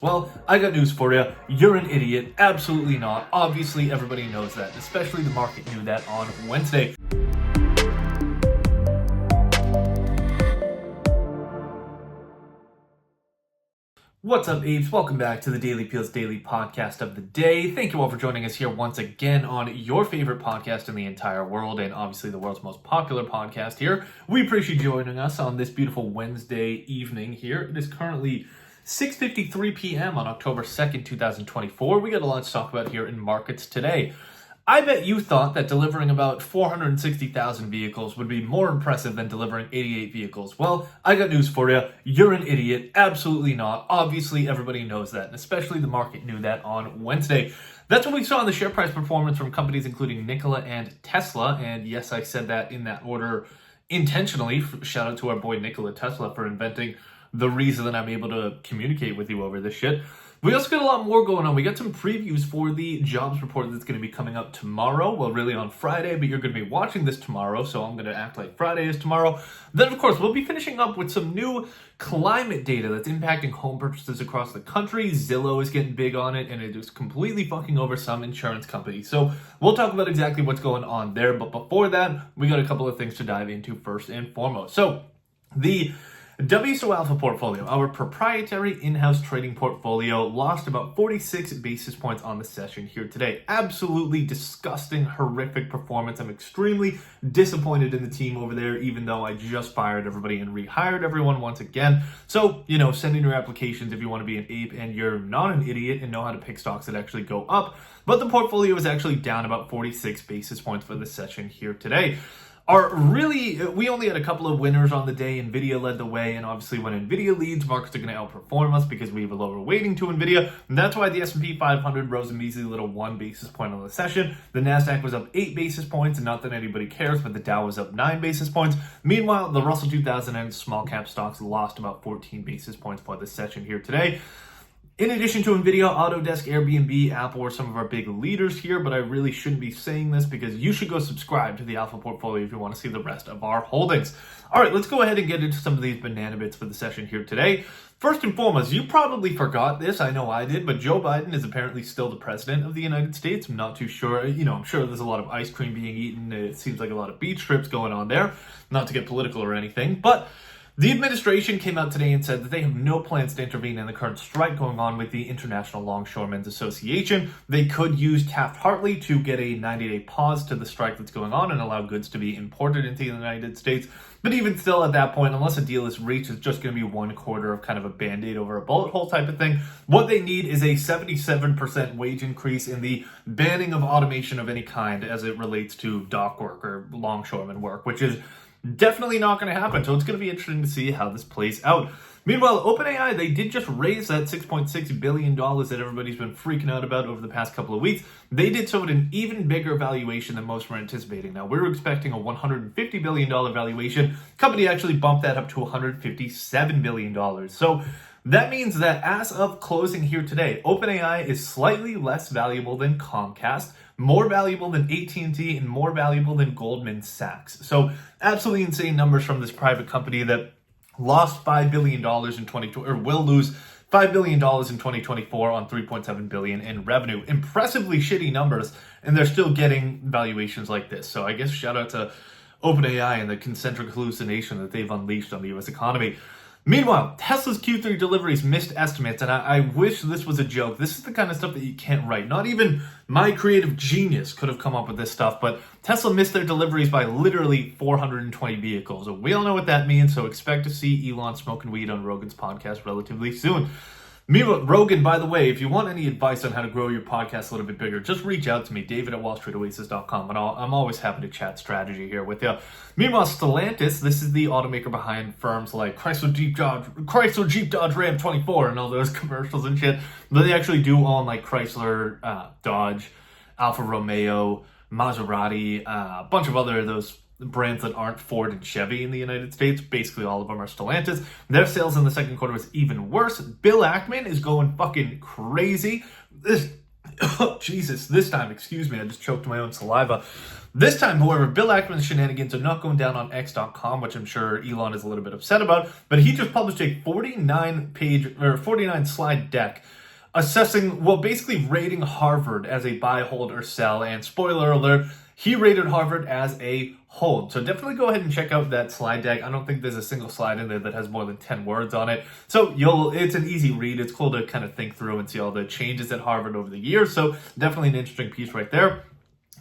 Well, I got news for you. You're an idiot. Absolutely not. Obviously, everybody knows that. Especially the market knew that on Wednesday. What's up, apes? Welcome back to the 𝗙𝗚𝗚𝗚𝗏 Daily Podcast of the Day. Thank you all for joining us here once again on your favorite podcast in the entire world, and obviously the world's most popular podcast here. We appreciate you joining us on this beautiful Wednesday evening here. It is currently 6:53 p.m. on October 2nd, 2024. We got a lot to talk about here in markets today. I bet you thought that delivering about 460,000 vehicles would be more impressive than delivering 88 vehicles. Well, I got news for you. You're an idiot. Absolutely not. Obviously, everybody knows that, and especially the market knew that on Wednesday. That's what we saw in the share price performance from companies including Nikola and Tesla. And yes, I said that in that order intentionally. Shout out to our boy Nikola Tesla for inventing the reason that I'm able to communicate with you over this shit. We also got a lot more going on. We got some previews for the jobs report that's going to be coming up tomorrow. Well, really on Friday, but you're going to be watching this tomorrow, so I'm going to act like Friday is tomorrow. Then, of course, we'll be finishing up with some new climate data that's impacting home purchases across the country. Zillow is getting big on it, and it is completely fucking over some insurance companies. So we'll talk about exactly what's going on there. But before that, we got a couple of things to dive into first and foremost. So the 𝗪𝗚𝗚𝗏 portfolio, our proprietary in-house trading portfolio, lost about 46 basis points on the session here today. Absolutely disgusting, horrific performance. I'm extremely disappointed in the team over there, even though I just fired everybody and rehired everyone once again. So, send in your applications if you want to be an ape and you're not an idiot and know how to pick stocks that actually go up. But the portfolio is actually down about 46 basis points for the session here today. We only had a couple of winners on the day. NVIDIA led the way, and obviously when NVIDIA leads, markets are going to outperform us because we have a lower weighting to NVIDIA, and that's why the S&P 500 rose a measly little 1 basis point on the session. The NASDAQ was up 8 basis points, and not that anybody cares, but the Dow was up 9 basis points. Meanwhile, the Russell 2000 and small cap stocks lost about 14 basis points for the session here today. In addition to NVIDIA, Autodesk, Airbnb, Apple are some of our big leaders here, but I really shouldn't be saying this because you should go subscribe to the Alpha portfolio if you want to see the rest of our holdings. All right, let's go ahead and get into some of these banana bits for the session here today. First and foremost, you probably forgot this, I know I did, but Joe Biden is apparently still the president of the United States. I'm not too sure. I'm sure there's a lot of ice cream being eaten. It seems like a lot of beach trips going on there. Not to get political or anything, but the administration came out today and said that they have no plans to intervene in the current strike going on with the International Longshoremen's Association. They could use Taft-Hartley to get a 90-day pause to the strike that's going on and allow goods to be imported into the United States. But even still at that point, unless a deal is reached, it's just going to be 1 quarter of kind of a Band-Aid over a bullet hole type of thing. What they need is a 77% wage increase in the banning of automation of any kind as it relates to dock work or longshoreman work, which is definitely not going to happen. So it's going to be interesting to see how this plays out. Meanwhile, OpenAI, they did just raise that $6.6 billion that everybody's been freaking out about over the past couple of weeks. They did so at an even bigger valuation than most were anticipating. Now, we were expecting a $150 billion valuation. Company actually bumped that up to $157 billion. So that means that as of closing here today, OpenAI is slightly less valuable than Comcast, more valuable than AT&T, and more valuable than Goldman Sachs. So absolutely insane numbers from this private company that lost $5 billion in 2020, or will lose $5 billion in 2024 on $3.7 billion in revenue. Impressively shitty numbers, and they're still getting valuations like this. So I guess shout out to OpenAI and the concentric hallucination that they've unleashed on the U.S. economy. Meanwhile, Tesla's Q3 deliveries missed estimates, and I wish this was a joke. This is the kind of stuff that you can't write. Not even my creative genius could have come up with this stuff, but Tesla missed their deliveries by literally 420 vehicles. We all know what that means, so expect to see Elon smoking weed on Rogan's podcast relatively soon. Meanwhile, Rogan, by the way, if you want any advice on how to grow your podcast a little bit bigger, just reach out to me, David@WallStreetOasis.com, and I'm always happy to chat strategy here with you. Meanwhile, Stellantis, this is the automaker behind firms like Chrysler, Jeep, Dodge, Ram 24, and all those commercials and shit. But they actually do own like Chrysler, Dodge, Alfa Romeo, Maserati, a bunch of other of those brands that aren't Ford and Chevy in the United States. Basically all of them are Stellantis. Their sales in the second quarter was even worse. Bill Ackman is going fucking crazy. Jesus, this time, excuse me, I just choked my own saliva. This time, however, Bill Ackman's shenanigans are not going down on X.com, which I'm sure Elon is a little bit upset about, but he just published a 49 slide deck assessing, well, basically rating Harvard as a buy, hold, or sell, and spoiler alert, he rated Harvard as a hold. So definitely go ahead and check out that slide deck. I don't think there's a single slide in there that has more than 10 words on it. So it's an easy read. It's cool to kind of think through and see all the changes at Harvard over the years. So definitely an interesting piece right there.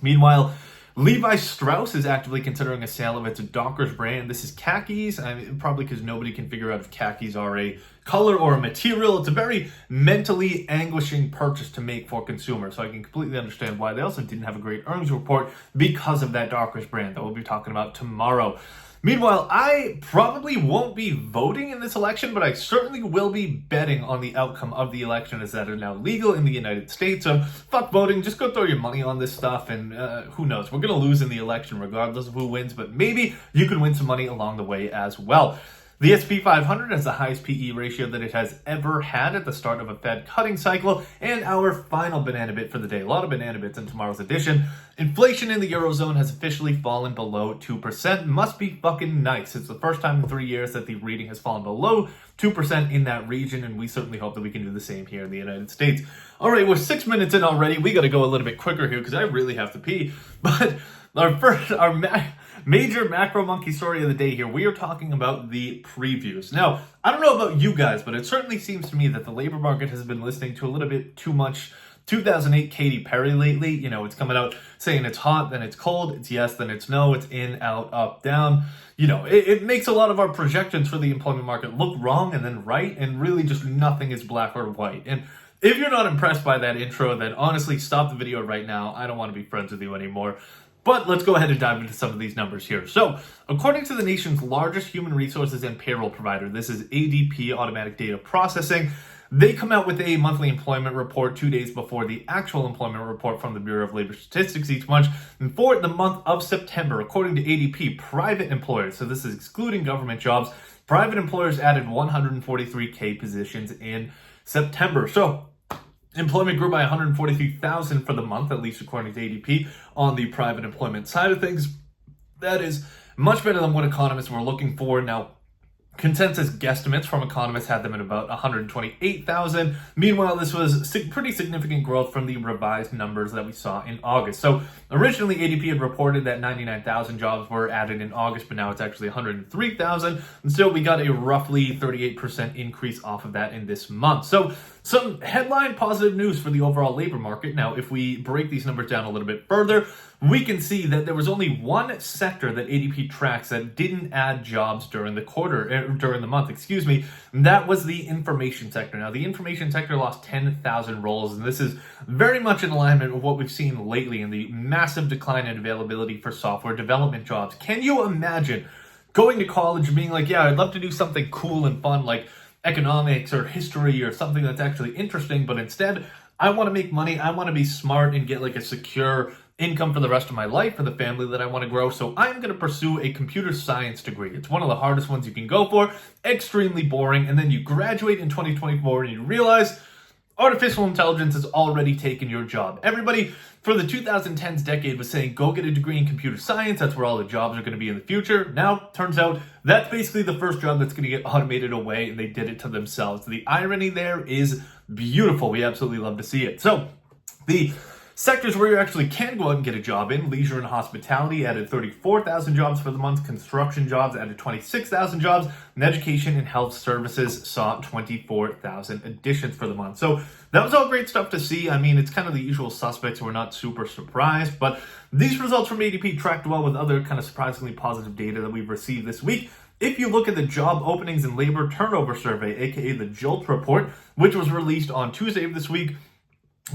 Meanwhile, Levi Strauss is actively considering a sale of its Dockers brand. This is khakis, probably because nobody can figure out if khakis are a color or a material. It's a very mentally anguishing purchase to make for consumers, so I can completely understand why. They also didn't have a great earnings report because of that Dockers brand that we'll be talking about tomorrow. Meanwhile, I probably won't be voting in this election, but I certainly will be betting on the outcome of the election, as that is now legal in the United States. So fuck voting, just go throw your money on this stuff, and who knows? We're going to lose in the election regardless of who wins, but maybe you can win some money along the way as well. The S&P 500 has the highest PE ratio that it has ever had at the start of a Fed cutting cycle. And our final banana bit for the day, a lot of banana bits in tomorrow's edition. Inflation in the Eurozone has officially fallen below 2%. Must be fucking nice. It's the first time in 3 years that the reading has fallen below 2% in that region, and we certainly hope that we can do the same here in the United States. All right, we're 6 minutes in already. We got to go a little bit quicker here because I really have to pee. But our major macro monkey story of the day here, we are talking about the previews. Now, I don't know about you guys, but it certainly seems to me that the labor market has been listening to a little bit too much 2008 Katy Perry lately. You know, it's coming out saying it's hot, then it's cold, it's yes, then it's no, it's in, out, up, down. You know, it makes a lot of our projections for the employment market look wrong and then right, and really just nothing is black or white. And if you're not impressed by that intro, then honestly, stop the video right now. I don't want to be friends with you anymore. But let's go ahead and dive into some of these numbers here. So, according to the nation's largest human resources and payroll provider, this is ADP, Automatic Data Processing, they come out with a monthly employment report 2 days before the actual employment report from the Bureau of Labor Statistics each month. And for the month of September, according to ADP, private employers, so this is excluding government jobs, private employers added 143K positions in September. So, employment grew by 143,000 for the month, at least according to ADP, on the private employment side of things. That is much better than what economists were looking for. Now, consensus guesstimates from economists had them at about 128,000. Meanwhile, this was pretty significant growth from the revised numbers that we saw in August. So originally, ADP had reported that 99,000 jobs were added in August, but now it's actually 103,000. And so we got a roughly 38% increase off of that in this month. So some headline positive news for the overall labor market. Now, if we break these numbers down a little bit further, we can see that there was only one sector that ADP tracks that didn't add jobs during the month, and that was the information sector. Now, the information sector lost 10,000 roles, and this is very much in alignment with what we've seen lately in the massive decline in availability for software development jobs. Can you imagine going to college and being like, yeah, I'd love to do something cool and fun like economics or history or something that's actually interesting, but instead, I want to make money, I want to be smart and get like a secure income for the rest of my life for the family that I want to grow. So I'm going to pursue a computer science degree. It's one of the hardest ones you can go for, extremely boring. And then you graduate in 2024 and you realize artificial intelligence has already taken your job. Everybody for the 2010s decade was saying, go get a degree in computer science. That's where all the jobs are going to be in the future. Now, turns out that's basically the first job that's going to get automated away, and they did it to themselves. The irony there is beautiful. We absolutely love to see it. So the sectors where you actually can go out and get a job in, leisure and hospitality added 34,000 jobs for the month, construction jobs added 26,000 jobs, and education and health services saw 24,000 additions for the month. So that was all great stuff to see. I mean, it's kind of the usual suspects. We're not super surprised, but these results from ADP tracked well with other kind of surprisingly positive data that we've received this week. If you look at the Job Openings and Labor Turnover Survey, aka the JOLT report, which was released on Tuesday of this week,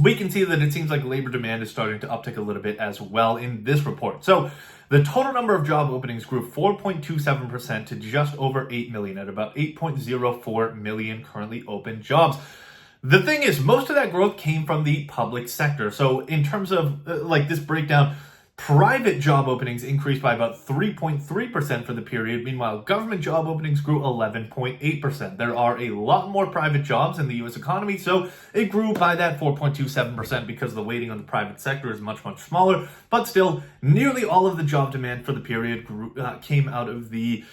we can see that it seems like labor demand is starting to uptick a little bit as well in this report. So the total number of job openings grew 4.27% to just over 8 million at about 8.04 million currently open jobs. The thing is, most of that growth came from the public sector. So in terms of like this breakdown, Private job openings increased by about 3.3% for the period. Meanwhile, government job openings grew 11.8%. There are a lot more private jobs in the U.S. economy, so it grew by that 4.27% because the weighting on the private sector is much, much smaller. But still, nearly all of the job demand for the period came out of the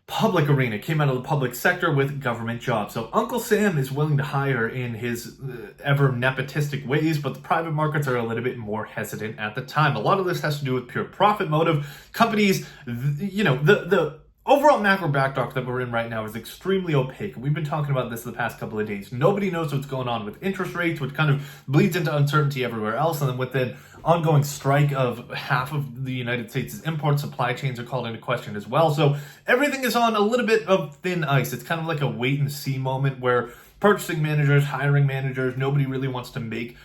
public arena, came out of the public sector with government jobs. So Uncle Sam is willing to hire in his ever nepotistic ways, but the private markets are a little bit more hesitant at the time. A lot of this has to do with pure profit motive. Companies, the overall macro backdrop that we're in right now is extremely opaque. We've been talking about this the past couple of days. Nobody knows what's going on with interest rates, which kind of bleeds into uncertainty everywhere else. And then with the ongoing strike of half of the United States' import supply chains are called into question as well. So everything is on a little bit of thin ice. It's kind of like a wait and see moment where purchasing managers, hiring managers, nobody really wants to make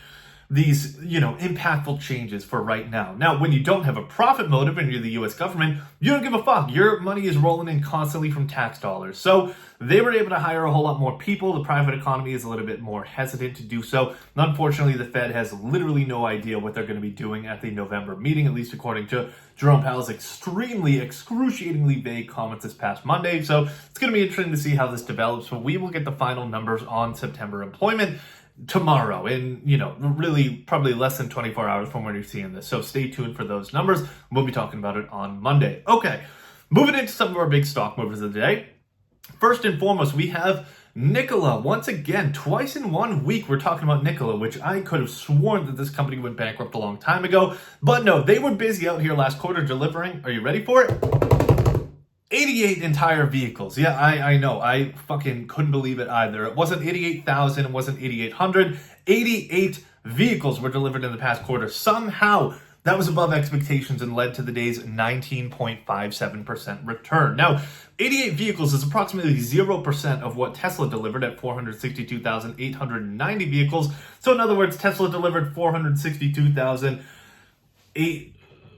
these, impactful changes for right now. Now, when you don't have a profit motive and you're the US government, you don't give a fuck. Your money is rolling in constantly from tax dollars. So they were able to hire a whole lot more people. The private economy is a little bit more hesitant to do so. And unfortunately, the Fed has literally no idea what they're going to be doing at the November meeting, at least according to Jerome Powell's excruciatingly vague comments this past Monday. So it's going to be interesting to see how this develops. But we will get the final numbers on September employment tomorrow in, really probably less than 24 hours from when you're seeing this. So stay tuned for those numbers. We'll be talking about it on Monday. Okay, moving into some of our big stock movers of the day. First and foremost, we have Nikola. Once again, twice in 1 week, we're talking about Nikola, which I could have sworn that this company went bankrupt a long time ago. But no, they were busy out here last quarter delivering. Are you ready for it? 88 entire vehicles. Yeah, I know. I fucking couldn't believe it either. It wasn't 88,000. It wasn't 8,800. 88 vehicles were delivered in the past quarter. Somehow, that was above expectations and led to the day's 19.57% return. Now, 88 vehicles is approximately 0% of what Tesla delivered at 462,890 vehicles. So in other words, Tesla delivered 462,008.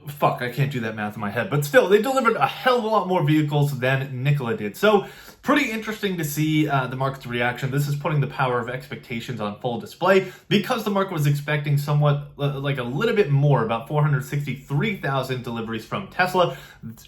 Fuck, I can't do that math in my head. But still, they delivered a hell of a lot more vehicles than Nikola did. So pretty interesting to see the market's reaction. This is putting the power of expectations on full display because the market was expecting somewhat like a little bit more, about 463,000 deliveries from Tesla.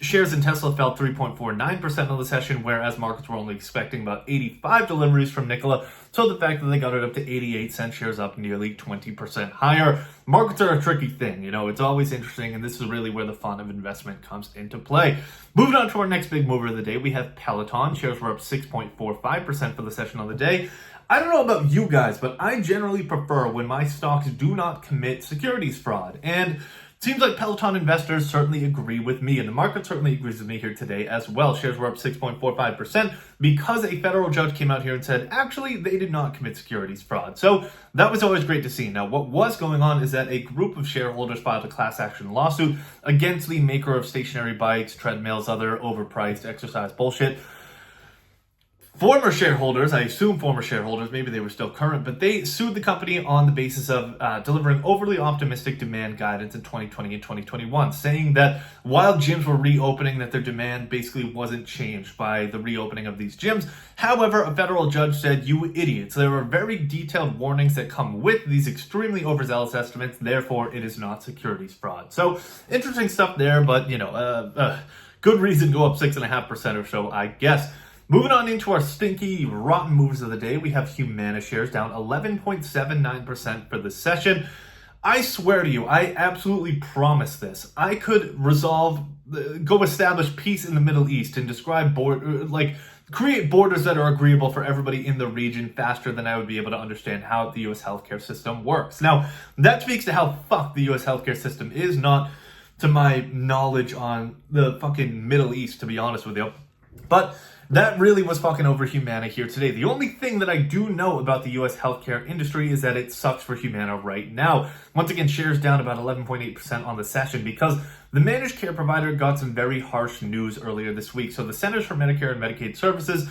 Shares in Tesla fell 3.49% on the session, whereas markets were only expecting about 85 deliveries from Nikola. So the fact that they got it up to 88 cents, shares up nearly 20% higher. Markets are a tricky thing, it's always interesting, and this is really where the fun of investment comes into play. Moving on to our next big mover of the day, we have Peloton. Shares were up 6.45% for the session on the day. I don't know about you guys, but I generally prefer when my stocks do not commit securities fraud. And seems like Peloton investors certainly agree with me, and the market certainly agrees with me here today as well. Shares were up 6.45% because a federal judge came out here and said, actually, they did not commit securities fraud. So that was always great to see. Now, what was going on is that a group of shareholders filed a class action lawsuit against the maker of stationary bikes, treadmills, other overpriced exercise bullshit. Former shareholders, I assume former shareholders, maybe they were still current, but they sued the company on the basis of delivering overly optimistic demand guidance in 2020 and 2021, saying that while gyms were reopening, that their demand basically wasn't changed by the reopening of these gyms. However, a federal judge said, you idiots, there are very detailed warnings that come with these extremely overzealous estimates, therefore it is not securities fraud. So, interesting stuff there, but, good reason to go up 6.5% or so, I guess. Moving on into our stinky, rotten moves of the day, we have Humana shares down 11.79% for the session. I swear to you, I absolutely promise this. I could go establish peace in the Middle East and create borders that are agreeable for everybody in the region faster than I would be able to understand how the U.S. healthcare system works. Now, that speaks to how fucked the U.S. healthcare system is, not to my knowledge on the fucking Middle East, to be honest with you. But that really was fucking over Humana here today. The only thing that I do know about the U.S. healthcare industry is that it sucks for Humana right now. Once again, shares down about 11.8% on the session because the managed care provider got some very harsh news earlier this week. So the Centers for Medicare and Medicaid Services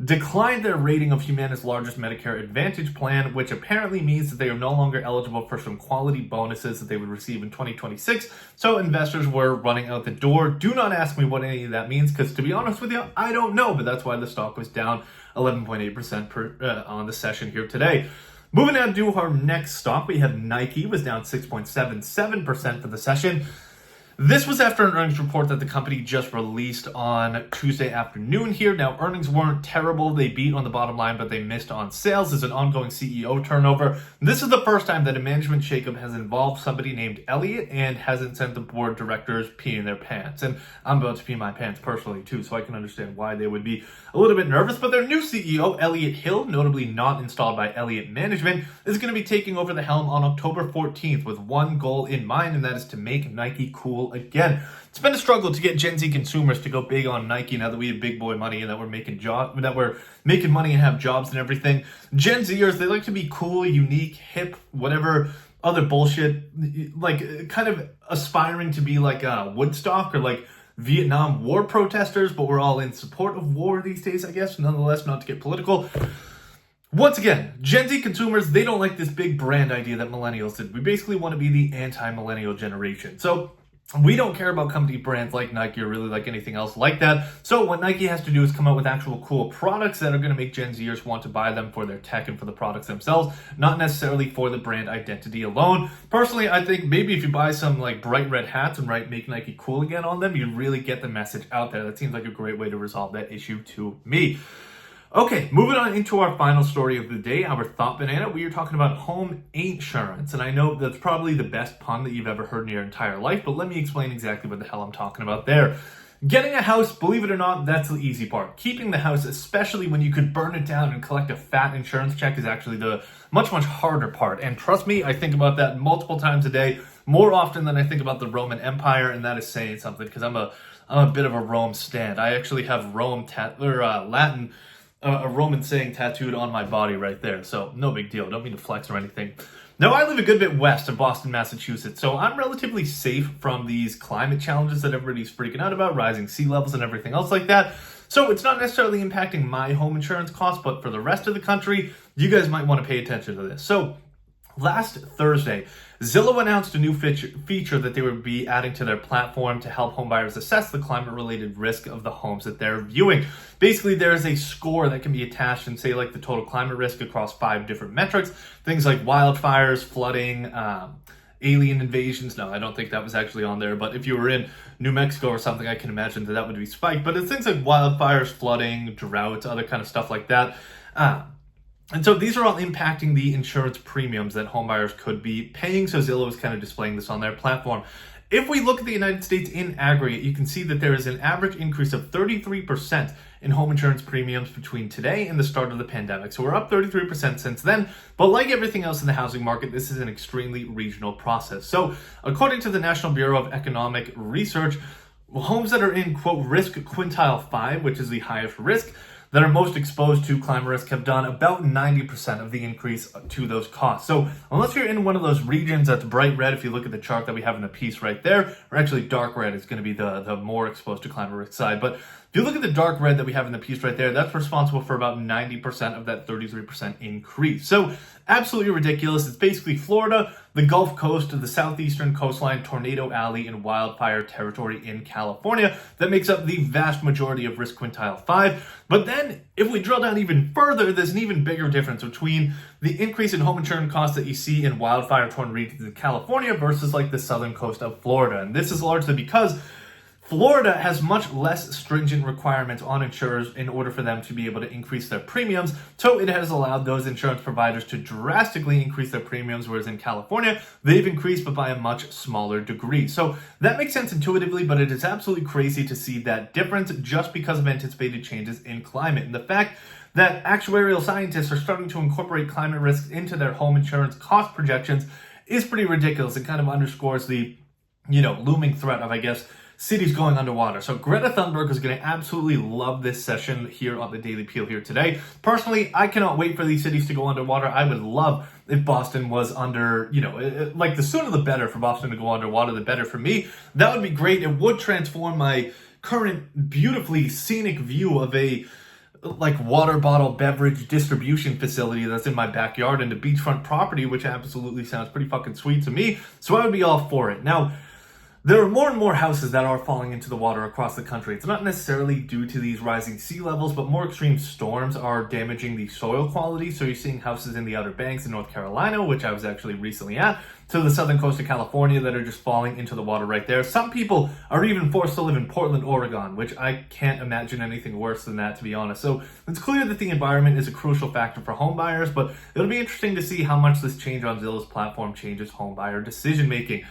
declined their rating of Humana's largest Medicare Advantage plan, which apparently means that they are no longer eligible for some quality bonuses that they would receive in 2026. So investors were running out the door. Do not ask me what any of that means, because to be honest with you, I don't know, but that's why the stock was down 11.8% on the session here today. Moving on to our next stock, we have Nike, was down 6.77% for the session. This was after an earnings report that the company just released on Tuesday afternoon here. Now, earnings weren't terrible. They beat on the bottom line, but they missed on sales. There's an ongoing CEO turnover. This is the first time that a management shakeup has involved somebody named Elliot and hasn't sent the board directors peeing their pants. And I'm about to pee my pants personally too, so I can understand why they would be a little bit nervous. But their new CEO, Elliot Hill, notably not installed by Elliot Management, is going to be taking over the helm on October 14th with one goal in mind, and that is to make Nike cool again. It's been a struggle to get Gen Z consumers to go big on Nike now that we have big boy money and that we're making money and have jobs and everything. Gen Zers, they like to be cool, unique, hip, whatever other bullshit, like kind of aspiring to be like Woodstock or like Vietnam War protesters, but we're all in support of war these days, I guess, nonetheless, not to get political. Once again, Gen Z consumers, they don't like this big brand idea that millennials did. We basically want to be the anti-millennial generation. So we don't care about company brands like Nike or really like anything else like that. So what Nike has to do is come out with actual cool products that are going to make Gen Zers want to buy them for their tech and for the products themselves, not necessarily for the brand identity alone. Personally, I think maybe if you buy some like bright red hats and write "Make Nike Cool Again" on them, you'd really get the message out there. That seems like a great way to resolve that issue to me. Okay, moving on into our final story of the day, our thought banana. We are talking about home insurance. And I know that's probably the best pun that you've ever heard in your entire life, but let me explain exactly what the hell I'm talking about there. Getting a house, believe it or not, that's the easy part. Keeping the house, especially when you could burn it down and collect a fat insurance check, is actually the much, much harder part. And trust me, I think about that multiple times a day, more often than I think about the Roman Empire, and that is saying something because I'm a bit of a Rome stan. I actually have Latin a Roman saying tattooed on my body right there. So no big deal. Don't mean to flex or anything. Now, I live a good bit west of Boston, Massachusetts, so I'm relatively safe from these climate challenges that everybody's freaking out about, rising sea levels and everything else like that. So it's not necessarily impacting my home insurance costs, but for the rest of the country, you guys might want to pay attention to this. So last Thursday, Zillow announced a new feature that they would be adding to their platform to help homebuyers assess the climate-related risk of the homes that they're viewing. Basically, there's a score that can be attached and say like the total climate risk across 5 different metrics. Things like wildfires, flooding, alien invasions. No, I don't think that was actually on there, but if you were in New Mexico or something, I can imagine that would be spiked. But it's things like wildfires, flooding, droughts, other kind of stuff like that. And so these are all impacting the insurance premiums that homebuyers could be paying. So Zillow is kind of displaying this on their platform. If we look at the United States in aggregate, you can see that there is an average increase of 33% in home insurance premiums between today and the start of the pandemic. So we're up 33% since then. But like everything else in the housing market, this is an extremely regional process. So according to the National Bureau of Economic Research, homes that are in, quote, risk quintile 5, which is the highest risk, that are most exposed to climate risk have done about 90% of the increase to those costs. So unless you're in one of those regions that's bright red, if you look at the chart that we have in the piece right there, or actually dark red is going to be the more exposed to climate risk side. But if you look at the dark red that we have in the piece right there, that's responsible for about 90% of that 33% increase. So absolutely ridiculous. It's basically Florida, the Gulf Coast, the southeastern coastline, Tornado Alley, and wildfire territory in California that makes up the vast majority of risk quintile 5. But then if we drill down even further, there's an even bigger difference between the increase in home insurance costs that you see in wildfire-torn regions in California versus like the southern coast of Florida. And this is largely because Florida has much less stringent requirements on insurers in order for them to be able to increase their premiums. So it has allowed those insurance providers to drastically increase their premiums, whereas in California, they've increased, but by a much smaller degree. So that makes sense intuitively, but it is absolutely crazy to see that difference just because of anticipated changes in climate. And the fact that actuarial scientists are starting to incorporate climate risks into their home insurance cost projections is pretty ridiculous. It kind of underscores the, looming threat of, I guess, cities going underwater. So Greta Thunberg is going to absolutely love this session here on the Daily Peel here today. Personally, I cannot wait for these cities to go underwater. I would love if Boston was under, like the sooner the better for Boston to go underwater, the better for me. That would be great. It would transform my current beautifully scenic view of a water bottle beverage distribution facility that's in my backyard into beachfront property, which absolutely sounds pretty fucking sweet to me. So I would be all for it. Now, There are more and more houses that are falling into the water across the country. It's not necessarily due to these rising sea levels, but more extreme storms are damaging the soil quality. So you're seeing houses in the Outer Banks in North Carolina, which I was actually recently at, to the southern coast of California that are just falling into the water right there. Some people are even forced to live in Portland, Oregon, which I can't imagine anything worse than that, to be honest. So it's clear that the environment is a crucial factor for home buyers, but it'll be interesting to see how much this change on Zillow's platform changes home buyer decision making.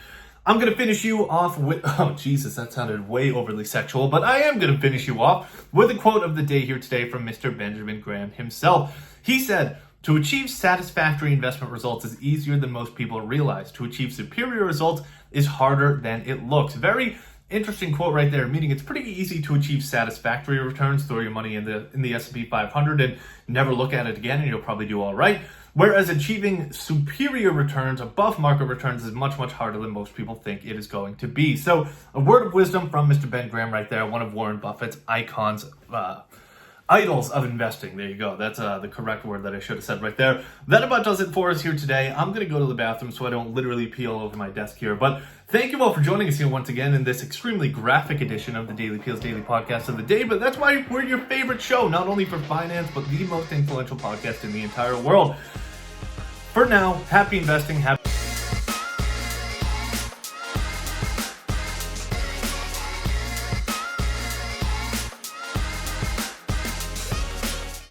I'm going to finish you off with, oh Jesus, that sounded way overly sexual, but I am going to finish you off with a quote of the day here today from Mr. Benjamin Graham himself. He said, "To achieve satisfactory investment results is easier than most people realize. To achieve superior results is harder than it looks." Very interesting quote right there, meaning it's pretty easy to achieve satisfactory returns, throw your money in the S&P 500 and never look at it again and you'll probably do all right. Whereas achieving superior returns, above market returns, is much, much harder than most people think it is going to be. So a word of wisdom from Mr. Ben Graham right there, one of Warren Buffett's idols of investing. There you go. That's the correct word that I should have said right there. That about does it for us here today. I'm going to go to the bathroom so I don't literally pee all over my desk here. But thank you all for joining us here once again in this extremely graphic edition of the Daily Peels Daily Podcast of the Day. But that's why we're your favorite show, not only for finance, but the most influential podcast in the entire world. For now, happy investing. Happy